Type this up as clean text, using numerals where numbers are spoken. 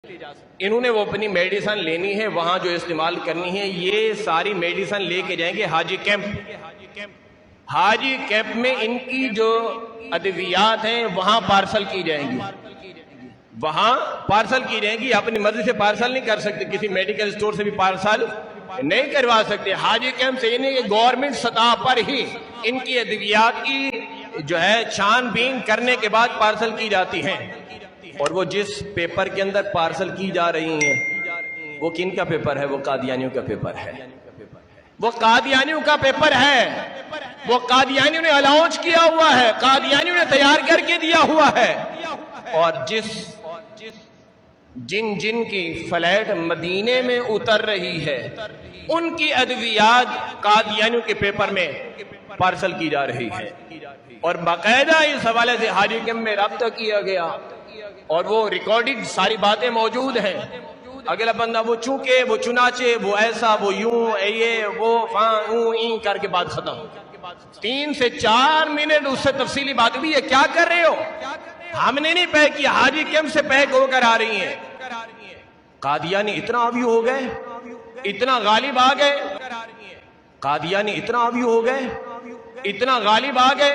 انہوں نے وہ اپنی میڈیسن لینی ہے، وہاں جو استعمال کرنی ہے، یہ ساری میڈیسن لے کے جائیں گے حاجی کیمپ۔ حاجی کیمپ میں ان کی جو ادویات ہیں وہاں پارسل کی جائیں گی، وہاں پارسل کی جائیں گی۔ اپنی مرضی سے پارسل نہیں کر سکتے، کسی میڈیکل سٹور سے بھی پارسل نہیں کروا سکتے۔ حاجی کیمپ سے انہیں گورنمنٹ سطح پر ہی ان کی ادویات کی جو ہے چھان بین کرنے کے بعد پارسل کی جاتی ہیں، اور وہ جس پیپر کے اندر پارسل کی جا رہی ہیں وہ کن کا پیپر ہے؟ وہ قادیانیوں کا پیپر ہے، وہ قادیانیوں کا پیپر ہے، وہ قادیانیوں نے الاؤنس کیا ہوا ہے، قادیانیوں نے تیار کر کے دیا ہوا ہے۔ اور جن کی فلائٹ مدینے میں اتر رہی ہے ان کی ادویات قادیانیوں کے پیپر میں پارسل کی جا رہی ہے، اور باقاعدہ اس حوالے سے حاجی کیمپ میں رابطہ کیا گیا، اور وہ ریکارڈنگ ساری باتیں موجود ہیں۔ اگلا بندہ وہ چونکہ وہ چنانچہ وہ ایسا وہ یوں یہ وہ فاں اوں این کر کے بات ختم۔ 3 سے 4 منٹ اس سے تفصیلی بات بھی ہے، کیا کر رہے ہو؟ ہم نے نہیں پیک کیا، حاجی کیمپ سے پیک ہو کر آ رہی ہیں۔ قادیانی اتنا آوی ہو گئے، اتنا غالب آ گئے، قادیانی اتنا آوی ہو گئے، اتنا غالب آ گئے